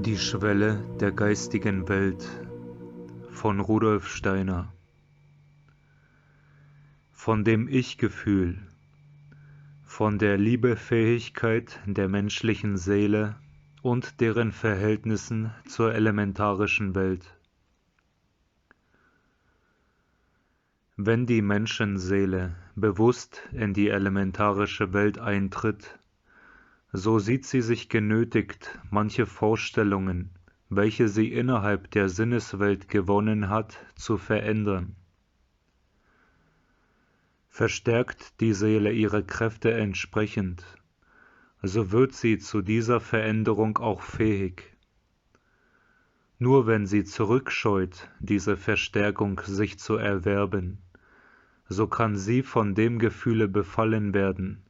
Die Schwelle der geistigen Welt von Rudolf Steiner. Von dem Ich-Gefühl, von der Liebefähigkeit der menschlichen Seele und deren Verhältnissen zur elementarischen Welt. Wenn die Menschenseele bewusst in die elementarische Welt eintritt, so sieht sie sich genötigt, manche Vorstellungen, welche sie innerhalb der Sinneswelt gewonnen hat, zu verändern. Verstärkt die Seele ihre Kräfte entsprechend, so wird sie zu dieser Veränderung auch fähig. Nur wenn sie zurückscheut, diese Verstärkung sich zu erwerben, so kann sie von dem Gefühle befallen werden,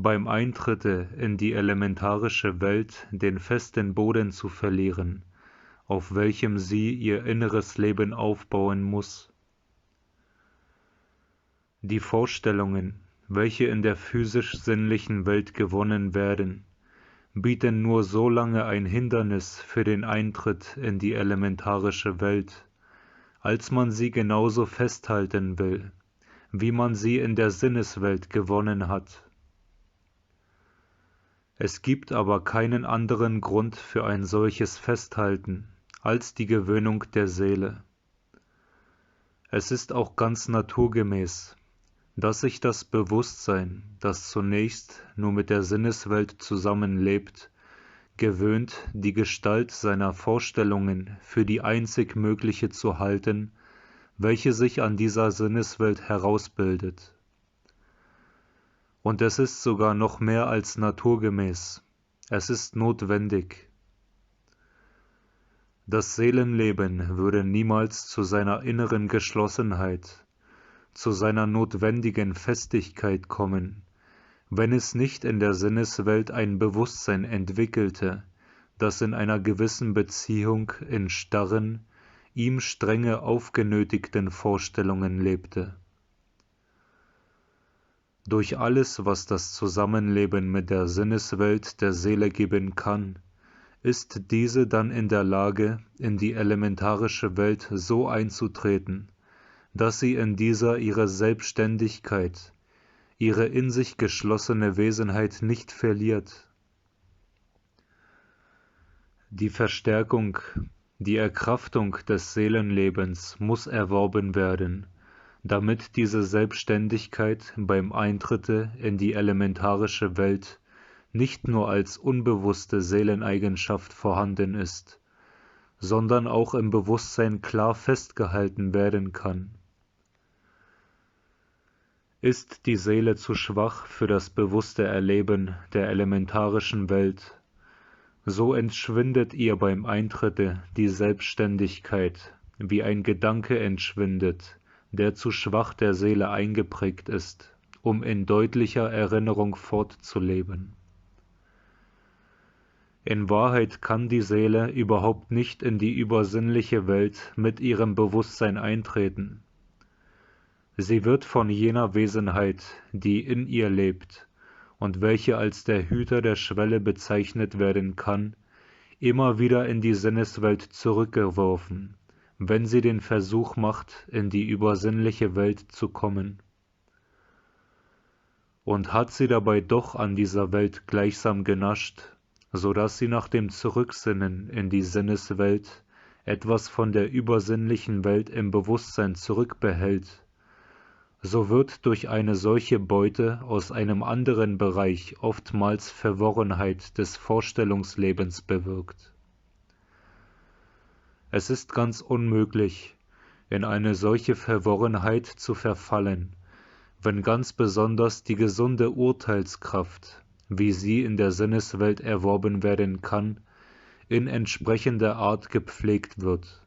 beim Eintritte in die elementarische Welt den festen Boden zu verlieren, auf welchem sie ihr inneres Leben aufbauen muss. Die Vorstellungen, welche in der physisch-sinnlichen Welt gewonnen werden, bieten nur so lange ein Hindernis für den Eintritt in die elementarische Welt, als man sie genauso festhalten will, wie man sie in der Sinneswelt gewonnen hat. Es gibt aber keinen anderen Grund für ein solches Festhalten als die Gewöhnung der Seele. Es ist auch ganz naturgemäß, dass sich das Bewusstsein, das zunächst nur mit der Sinneswelt zusammenlebt, gewöhnt, die Gestalt seiner Vorstellungen für die einzig mögliche zu halten, welche sich an dieser Sinneswelt herausbildet. Und es ist sogar noch mehr als naturgemäß, es ist notwendig. Das Seelenleben würde niemals zu seiner inneren Geschlossenheit, zu seiner notwendigen Festigkeit kommen, wenn es nicht in der Sinneswelt ein Bewusstsein entwickelte, das in einer gewissen Beziehung in starren, ihm strenge aufgenötigten Vorstellungen lebte. Durch alles, was das Zusammenleben mit der Sinneswelt der Seele geben kann, ist diese dann in der Lage, in die elementarische Welt so einzutreten, dass sie in dieser ihre Selbstständigkeit, ihre in sich geschlossene Wesenheit nicht verliert. Die Verstärkung, die Erkraftung des Seelenlebens muss erworben werden, damit diese Selbstständigkeit beim Eintritte in die elementarische Welt nicht nur als unbewusste Seeleneigenschaft vorhanden ist, sondern auch im Bewusstsein klar festgehalten werden kann. Ist die Seele zu schwach für das bewusste Erleben der elementarischen Welt, so entschwindet ihr beim Eintritte die Selbstständigkeit, wie ein Gedanke entschwindet, der zu schwach der Seele eingeprägt ist, um in deutlicher Erinnerung fortzuleben. In Wahrheit kann die Seele überhaupt nicht in die übersinnliche Welt mit ihrem Bewusstsein eintreten. Sie wird von jener Wesenheit, die in ihr lebt und welche als der Hüter der Schwelle bezeichnet werden kann, immer wieder in die Sinneswelt zurückgeworfen, wenn sie den Versuch macht, in die übersinnliche Welt zu kommen. Und hat sie dabei doch an dieser Welt gleichsam genascht, so dass sie nach dem Zurücksinnen in die Sinneswelt etwas von der übersinnlichen Welt im Bewusstsein zurückbehält, so wird durch eine solche Beute aus einem anderen Bereich oftmals Verworrenheit des Vorstellungslebens bewirkt. Es ist ganz unmöglich, in eine solche Verworrenheit zu verfallen, wenn ganz besonders die gesunde Urteilskraft, wie sie in der Sinneswelt erworben werden kann, in entsprechender Art gepflegt wird.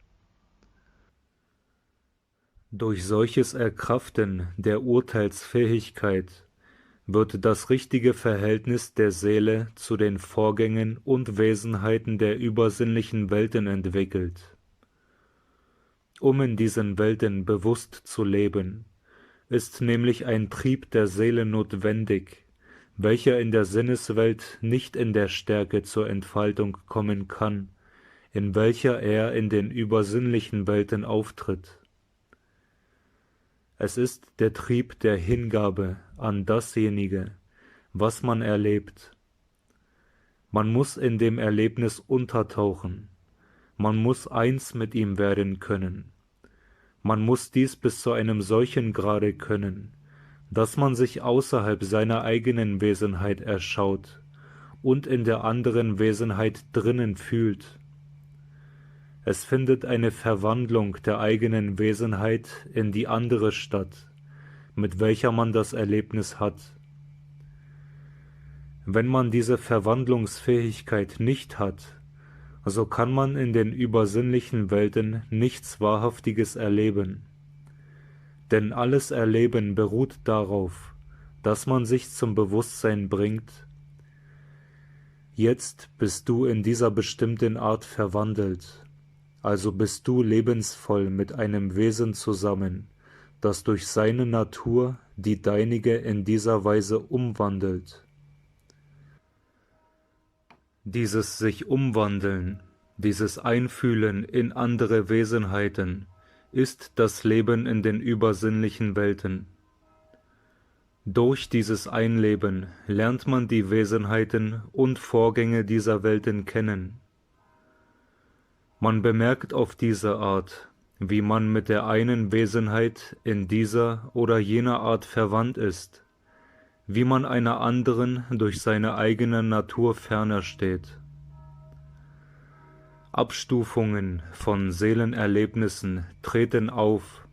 Durch solches Erkraften der Urteilsfähigkeit wird das richtige Verhältnis der Seele zu den Vorgängen und Wesenheiten der übersinnlichen Welten entwickelt. Um in diesen Welten bewusst zu leben, ist nämlich ein Trieb der Seele notwendig, welcher in der Sinneswelt nicht in der Stärke zur Entfaltung kommen kann, in welcher er in den übersinnlichen Welten auftritt. Es ist der Trieb der Hingabe an dasjenige, was man erlebt. Man muss in dem Erlebnis untertauchen, man muss eins mit ihm werden können. Man muss dies bis zu einem solchen Grade können, dass man sich außerhalb seiner eigenen Wesenheit erschaut und in der anderen Wesenheit drinnen fühlt. Es findet eine Verwandlung der eigenen Wesenheit in die andere statt, mit welcher man das Erlebnis hat. Wenn man diese Verwandlungsfähigkeit nicht hat, so kann man in den übersinnlichen Welten nichts Wahrhaftiges erleben. Denn alles Erleben beruht darauf, dass man sich zum Bewusstsein bringt: Jetzt bist du in dieser bestimmten Art verwandelt, also bist du lebensvoll mit einem Wesen zusammen, das durch seine Natur die deinige in dieser Weise umwandelt. Dieses sich umwandeln, dieses Einfühlen in andere Wesenheiten ist das Leben in den übersinnlichen Welten. Durch dieses Einleben lernt man die Wesenheiten und Vorgänge dieser Welten kennen. Man bemerkt auf diese Art, wie man mit der einen Wesenheit in dieser oder jener Art verwandt ist, wie man einer anderen durch seine eigene Natur ferner steht. Abstufungen von Seelenerlebnissen treten auf,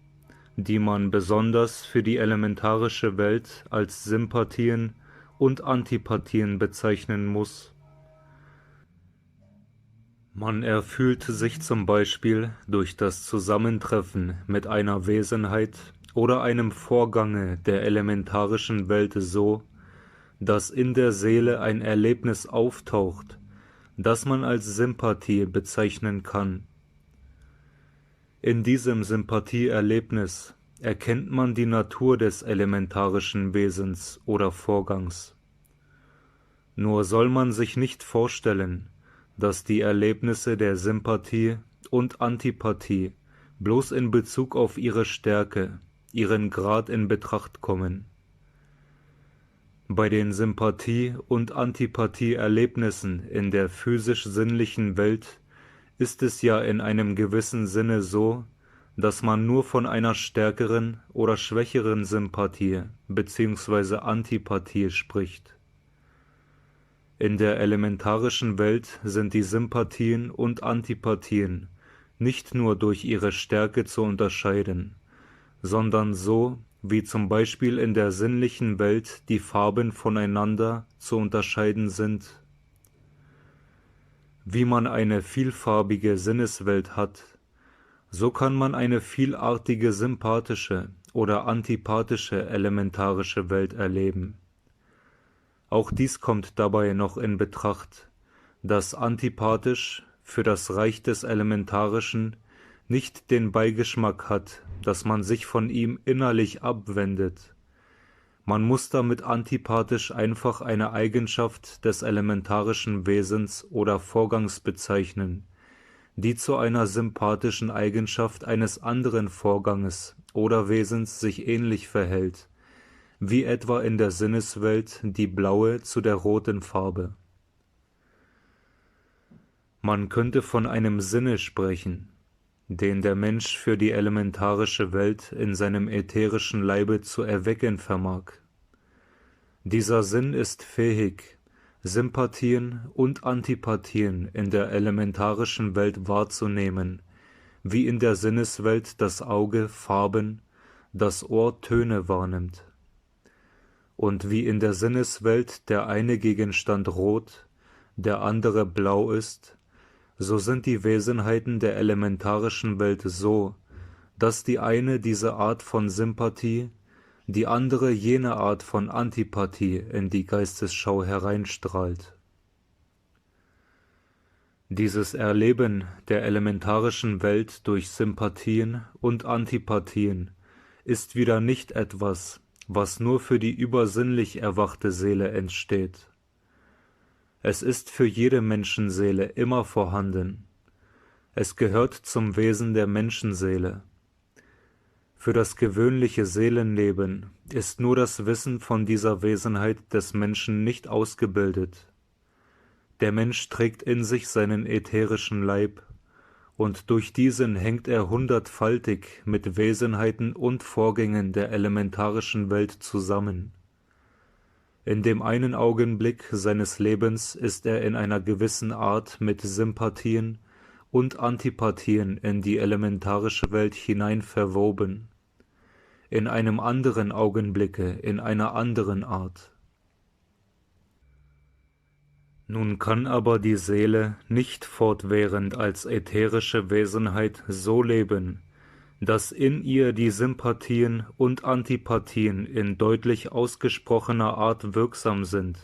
die man besonders für die elementarische Welt als Sympathien und Antipathien bezeichnen muss. Man erfühlt sich zum Beispiel durch das Zusammentreffen mit einer Wesenheit oder einem Vorgange der elementarischen Welt so, dass in der Seele ein Erlebnis auftaucht, das man als Sympathie bezeichnen kann. In diesem Sympathieerlebnis erkennt man die Natur des elementarischen Wesens oder Vorgangs. Nur soll man sich nicht vorstellen, dass die Erlebnisse der Sympathie und Antipathie bloß in Bezug auf ihre Stärke, ihren Grad in Betracht kommen. Bei den Sympathie- und Antipathie-Erlebnissen in der physisch-sinnlichen Welt ist es ja in einem gewissen Sinne so, dass man nur von einer stärkeren oder schwächeren Sympathie bzw. Antipathie spricht. In der elementarischen Welt sind die Sympathien und Antipathien nicht nur durch ihre Stärke zu unterscheiden, sondern so, wie zum Beispiel in der sinnlichen Welt die Farben voneinander zu unterscheiden sind. Wie man eine vielfarbige Sinneswelt hat, so kann man eine vielartige sympathische oder antipathische elementarische Welt erleben. Auch dies kommt dabei noch in Betracht, dass antipathisch für das Reich des Elementarischen nicht den Beigeschmack hat, dass man sich von ihm innerlich abwendet. Man muss damit antipathisch einfach eine Eigenschaft des elementarischen Wesens oder Vorgangs bezeichnen, die zu einer sympathischen Eigenschaft eines anderen Vorganges oder Wesens sich ähnlich verhält, wie etwa in der Sinneswelt die blaue zu der roten Farbe. Man könnte von einem Sinne sprechen, den der Mensch für die elementarische Welt in seinem ätherischen Leibe zu erwecken vermag. Dieser Sinn ist fähig, Sympathien und Antipathien in der elementarischen Welt wahrzunehmen, wie in der Sinneswelt das Auge Farben, das Ohr Töne wahrnimmt. Und wie in der Sinneswelt der eine Gegenstand rot, der andere blau ist, so sind die Wesenheiten der elementarischen Welt so, dass die eine diese Art von Sympathie, die andere jene Art von Antipathie in die Geistesschau hereinstrahlt. Dieses Erleben der elementarischen Welt durch Sympathien und Antipathien ist wieder nicht etwas, was nur für die übersinnlich erwachte Seele entsteht. Es ist für jede Menschenseele immer vorhanden, Es gehört zum Wesen der Menschenseele. Für das gewöhnliche Seelenleben ist nur das Wissen von dieser Wesenheit des Menschen nicht ausgebildet. Der Mensch trägt in sich seinen ätherischen Leib, und durch diesen hängt er hundertfaltig mit Wesenheiten und Vorgängen der elementarischen Welt zusammen. In dem einen Augenblick seines Lebens ist er in einer gewissen Art mit Sympathien und Antipathien in die elementarische Welt hinein verwoben, in einem anderen Augenblicke in einer anderen Art. Nun kann aber die Seele nicht fortwährend als ätherische Wesenheit so leben, dass in ihr die Sympathien und Antipathien in deutlich ausgesprochener Art wirksam sind.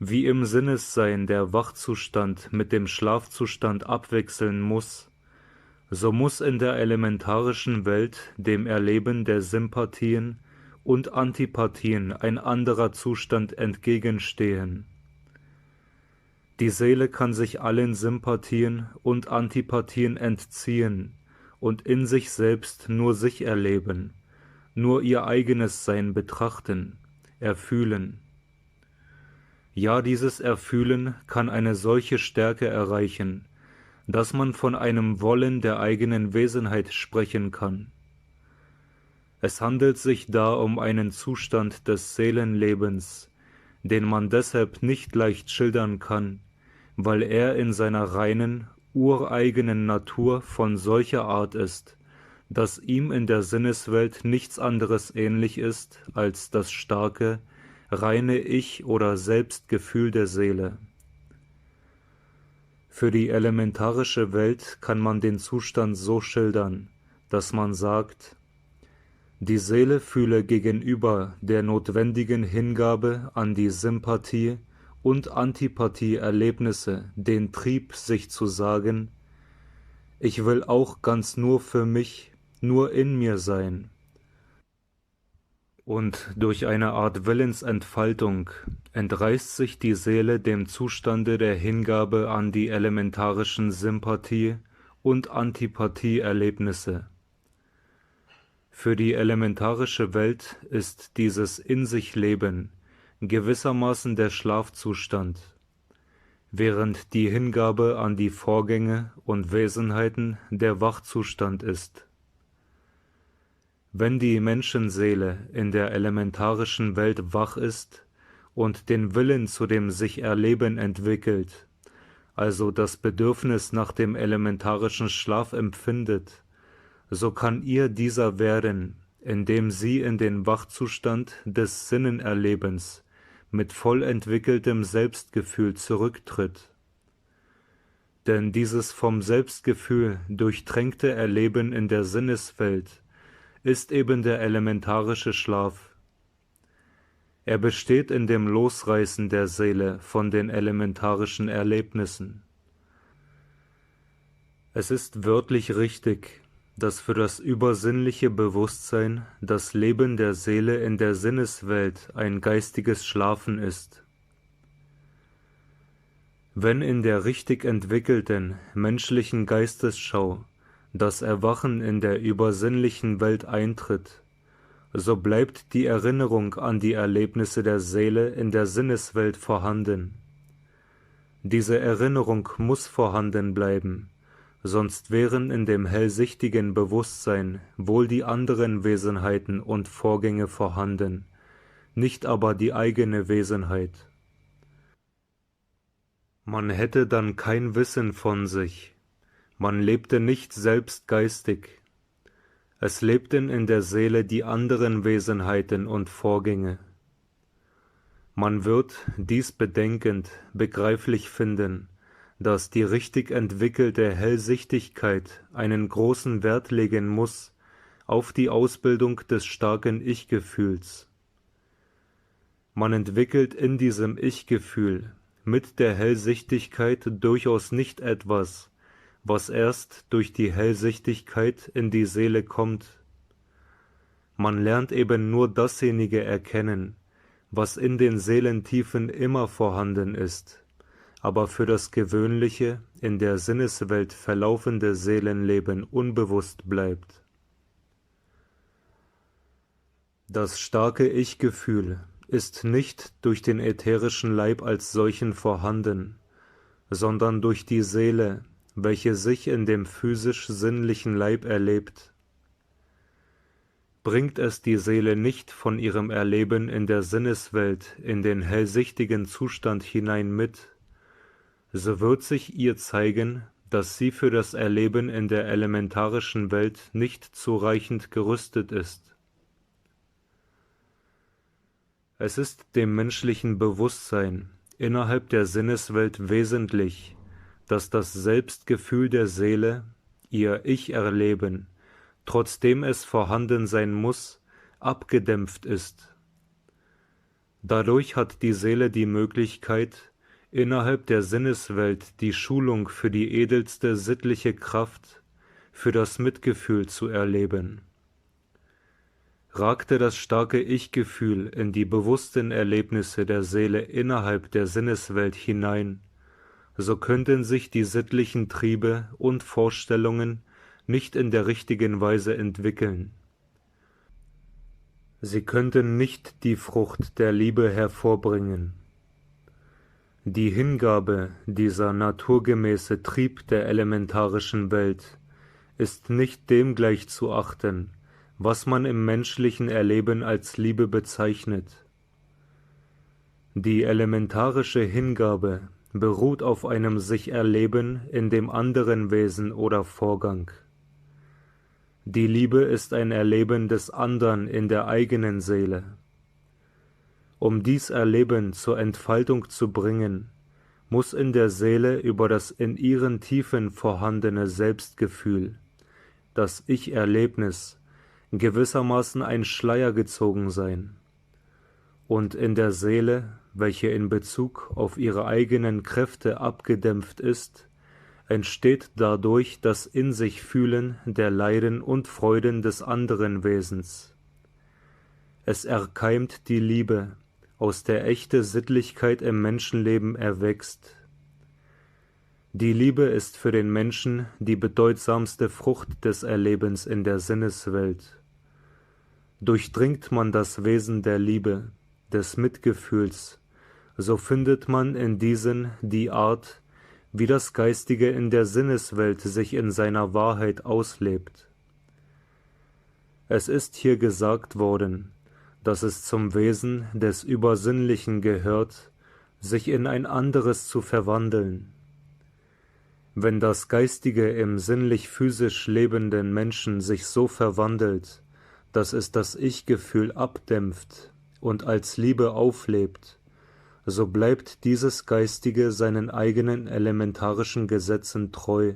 Wie im Sinnessein der Wachzustand mit dem Schlafzustand abwechseln muss, so muss in der elementarischen Welt dem Erleben der Sympathien und Antipathien ein anderer Zustand entgegenstehen. Die Seele kann sich allen Sympathien und Antipathien entziehen und in sich selbst nur sich erleben, nur ihr eigenes Sein betrachten, erfühlen. Ja, dieses Erfühlen kann eine solche Stärke erreichen, dass man von einem Wollen der eigenen Wesenheit sprechen kann. Es handelt sich da um einen Zustand des Seelenlebens, den man deshalb nicht leicht schildern kann, weil er in seiner reinen, ureigenen Natur von solcher Art ist, dass ihm in der Sinneswelt nichts anderes ähnlich ist als das starke, reine Ich- oder Selbstgefühl der Seele. Für die elementarische Welt kann man den Zustand so schildern, dass man sagt, die Seele fühle gegenüber der notwendigen Hingabe an die Sympathie und Antipathie-Erlebnisse den Trieb, sich zu sagen, ich will auch ganz nur für mich, nur in mir sein. Und durch eine Art Willensentfaltung entreißt sich die Seele dem Zustande der Hingabe an die elementarischen Sympathie- und Antipathie-Erlebnisse. Für die elementarische Welt ist dieses In-sich-Leben gewissermaßen der Schlafzustand, während die Hingabe an die Vorgänge und Wesenheiten der Wachzustand ist. Wenn die Menschenseele in der elementarischen Welt wach ist und den Willen zu dem Sich-Erleben entwickelt, also das Bedürfnis nach dem elementarischen Schlaf empfindet, so kann ihr dieser werden, indem sie in den Wachzustand des Sinnenerlebens mit voll entwickeltem Selbstgefühl zurücktritt. Denn dieses vom Selbstgefühl durchtränkte Erleben in der Sinneswelt ist eben der elementarische Schlaf. Er besteht in dem Losreißen der Seele von den elementarischen Erlebnissen. Es ist wörtlich richtig, dass für das übersinnliche Bewusstsein das Leben der Seele in der Sinneswelt ein geistiges Schlafen ist. Wenn in der richtig entwickelten menschlichen Geistesschau das Erwachen in der übersinnlichen Welt eintritt, so bleibt die Erinnerung an die Erlebnisse der Seele in der Sinneswelt vorhanden. Diese Erinnerung muss vorhanden bleiben, sonst wären in dem hellsichtigen Bewusstsein wohl die anderen Wesenheiten und Vorgänge vorhanden, nicht aber die eigene Wesenheit. Man hätte dann kein Wissen von sich, man lebte nicht selbst geistig, es lebten in der Seele die anderen Wesenheiten und Vorgänge. Man wird, dies bedenkend, begreiflich finden, dass die richtig entwickelte Hellsichtigkeit einen großen Wert legen muss auf die Ausbildung des starken Ich-Gefühls. Man entwickelt in diesem Ich-Gefühl mit der Hellsichtigkeit durchaus nicht etwas, was erst durch die Hellsichtigkeit in die Seele kommt. Man lernt eben nur dasjenige erkennen, was in den Seelentiefen immer vorhanden ist, aber für das gewöhnliche, in der Sinneswelt verlaufende Seelenleben unbewusst bleibt. Das starke Ich-Gefühl ist nicht durch den ätherischen Leib als solchen vorhanden, sondern durch die Seele, welche sich in dem physisch-sinnlichen Leib erlebt. Bringt es die Seele nicht von ihrem Erleben in der Sinneswelt in den hellsichtigen Zustand hinein mit, so wird sich ihr zeigen, dass sie für das Erleben in der elementarischen Welt nicht zureichend gerüstet ist. Es ist dem menschlichen Bewusstsein innerhalb der Sinneswelt wesentlich, dass das Selbstgefühl der Seele, ihr Ich-Erleben, trotzdem es vorhanden sein muss, abgedämpft ist. Dadurch hat die Seele die Möglichkeit, innerhalb der Sinneswelt die Schulung für die edelste sittliche Kraft, für das Mitgefühl zu erleben. Ragte das starke Ich-Gefühl in die bewussten Erlebnisse der Seele innerhalb der Sinneswelt hinein, so könnten sich die sittlichen Triebe und Vorstellungen nicht in der richtigen Weise entwickeln. Sie könnten nicht die Frucht der Liebe hervorbringen. Die Hingabe, dieser naturgemäße Trieb der elementarischen Welt, ist nicht dem gleich zu achten, was man im menschlichen Erleben als Liebe bezeichnet. Die elementarische Hingabe beruht auf einem Sich-Erleben in dem anderen Wesen oder Vorgang. Die Liebe ist ein Erleben des Andern in der eigenen Seele. Um dies Erleben zur Entfaltung zu bringen, muss in der Seele über das in ihren Tiefen vorhandene Selbstgefühl, das Ich-Erlebnis, gewissermaßen ein Schleier gezogen sein. Und in der Seele, welche in Bezug auf ihre eigenen Kräfte abgedämpft ist, entsteht dadurch das In-sich-Fühlen der Leiden und Freuden des anderen Wesens. Es erkeimt die Liebe, aus der echte Sittlichkeit im Menschenleben erwächst. Die Liebe ist für den Menschen die bedeutsamste Frucht des Erlebens in der Sinneswelt. Durchdringt man das Wesen der Liebe, des Mitgefühls, so findet man in diesen die Art, wie das Geistige in der Sinneswelt sich in seiner Wahrheit auslebt. Es ist hier gesagt worden, dass es zum Wesen des Übersinnlichen gehört, sich in ein anderes zu verwandeln. Wenn das Geistige im sinnlich-physisch lebenden Menschen sich so verwandelt, dass es das Ich-Gefühl abdämpft und als Liebe auflebt, so bleibt dieses Geistige seinen eigenen elementarischen Gesetzen treu.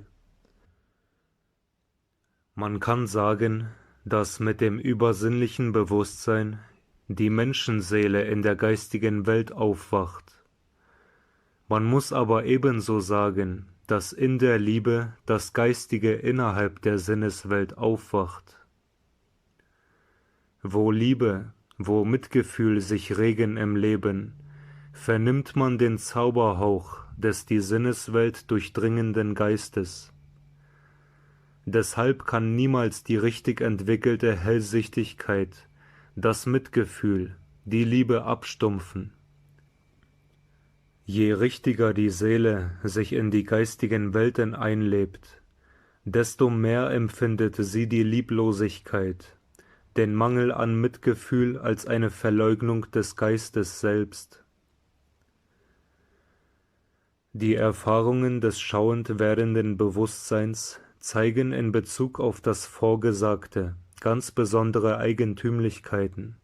Man kann sagen, dass mit dem übersinnlichen Bewusstsein die Menschenseele in der geistigen Welt aufwacht. Man muss aber ebenso sagen, dass in der Liebe das Geistige innerhalb der Sinneswelt aufwacht. Wo Liebe, wo Mitgefühl sich regen im Leben, vernimmt man den Zauberhauch des die Sinneswelt durchdringenden Geistes. Deshalb kann niemals die richtig entwickelte Hellsichtigkeit, das Mitgefühl, die Liebe abstumpfen. Je richtiger die Seele sich in die geistigen Welten einlebt, desto mehr empfindet sie die Lieblosigkeit, den Mangel an Mitgefühl als eine Verleugnung des Geistes selbst. Die Erfahrungen des schauend werdenden Bewusstseins zeigen in Bezug auf das Vorgesagte ganz besondere Eigentümlichkeiten.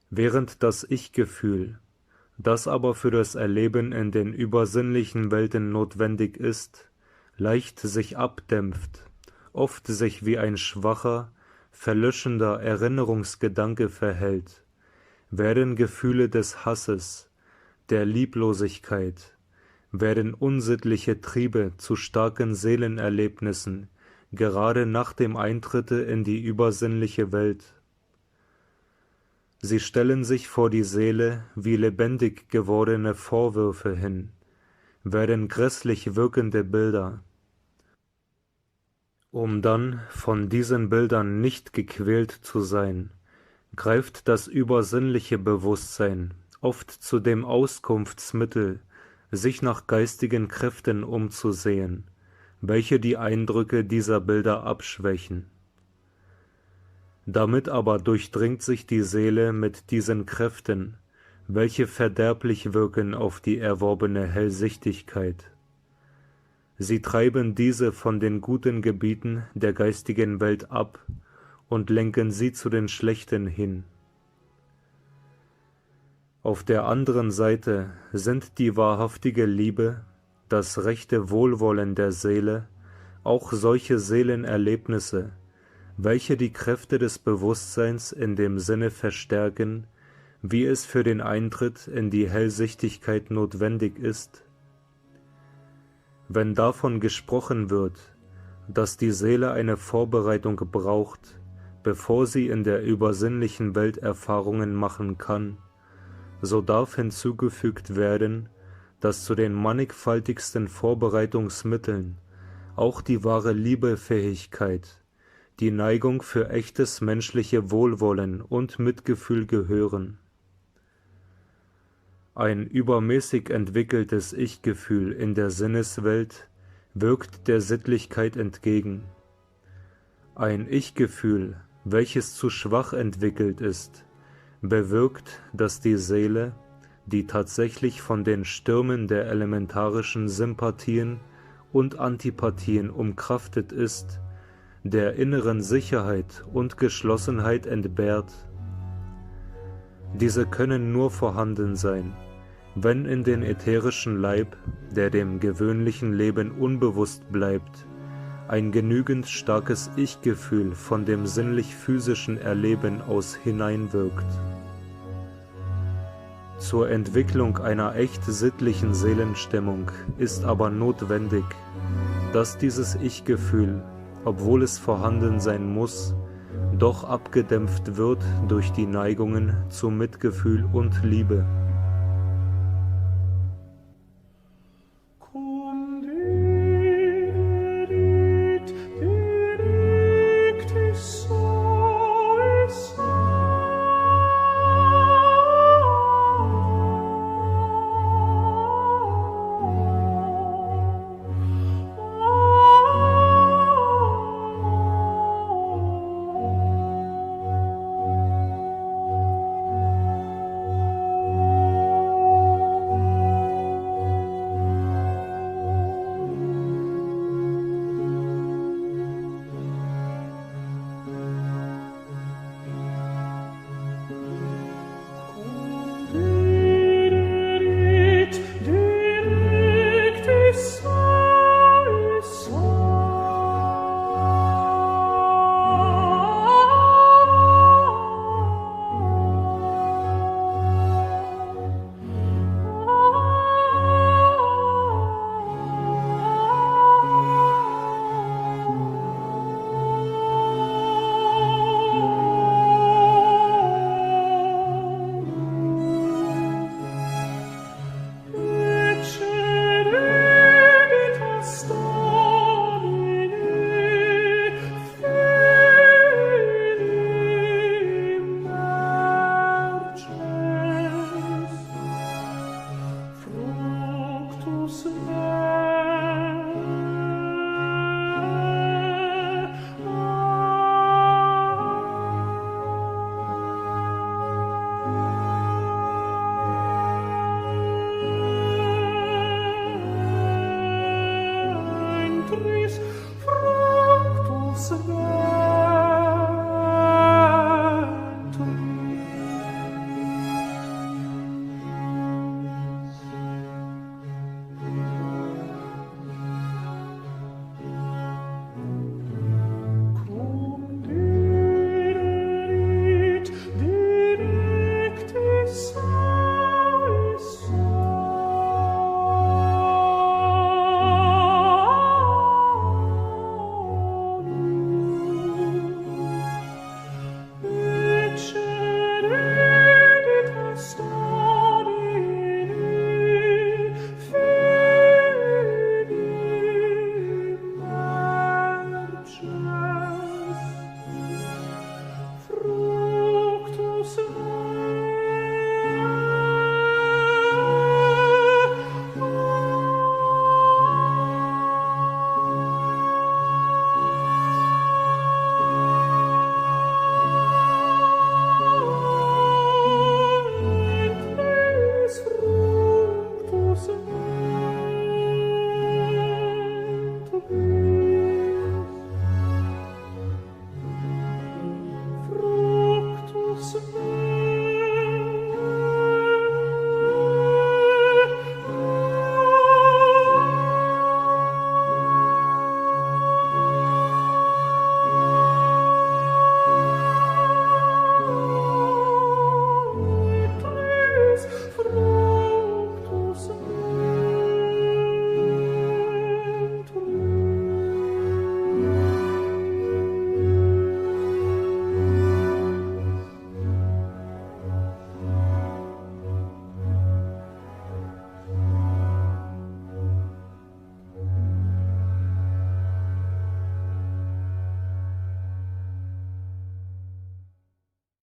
Während das Ich-Gefühl, das aber für das Erleben in den übersinnlichen Welten notwendig ist, leicht sich abdämpft, oft sich wie ein schwacher, verlöschender Erinnerungsgedanke verhält, werden Gefühle des Hasses, der Lieblosigkeit, werden unsittliche Triebe zu starken Seelenerlebnissen, gerade nach dem Eintritte in die übersinnliche Welt. Sie stellen sich vor die Seele wie lebendig gewordene Vorwürfe hin, werden grässlich wirkende Bilder, um dann von diesen Bildern nicht gequält zu sein, greift das übersinnliche Bewusstsein oft zu dem Auskunftsmittel, sich nach geistigen Kräften umzusehen, welche die Eindrücke dieser Bilder abschwächen. Damit aber durchdringt sich die Seele mit diesen Kräften, welche verderblich wirken auf die erworbene Hellsichtigkeit. Sie treiben diese von den guten Gebieten der geistigen Welt ab und lenken sie zu den schlechten hin. Auf der anderen Seite sind die wahrhaftige Liebe, das rechte Wohlwollen der Seele, auch solche Seelenerlebnisse, welche die Kräfte des Bewusstseins in dem Sinne verstärken, wie es für den Eintritt in die Hellsichtigkeit notwendig ist. Wenn davon gesprochen wird, dass die Seele eine Vorbereitung braucht, bevor sie in der übersinnlichen Welt Erfahrungen machen kann, so darf hinzugefügt werden, dass zu den mannigfaltigsten Vorbereitungsmitteln auch die wahre Liebefähigkeit, die Neigung für echtes menschliche Wohlwollen und Mitgefühl gehören. Ein übermäßig entwickeltes Ich-Gefühl in der Sinneswelt wirkt der Sittlichkeit entgegen. Ein Ich-Gefühl, welches zu schwach entwickelt ist, bewirkt, dass die Seele, die tatsächlich von den Stürmen der elementarischen Sympathien und Antipathien umkraftet ist, der inneren Sicherheit und Geschlossenheit entbehrt. Diese können nur vorhanden sein, wenn in den ätherischen Leib, der dem gewöhnlichen Leben unbewusst bleibt, ein genügend starkes Ich-Gefühl von dem sinnlich-physischen Erleben aus hineinwirkt. Zur Entwicklung einer echt sittlichen Seelenstimmung ist aber notwendig, dass dieses Ich-Gefühl, obwohl es vorhanden sein muss, doch abgedämpft wird durch die Neigungen zu Mitgefühl und Liebe.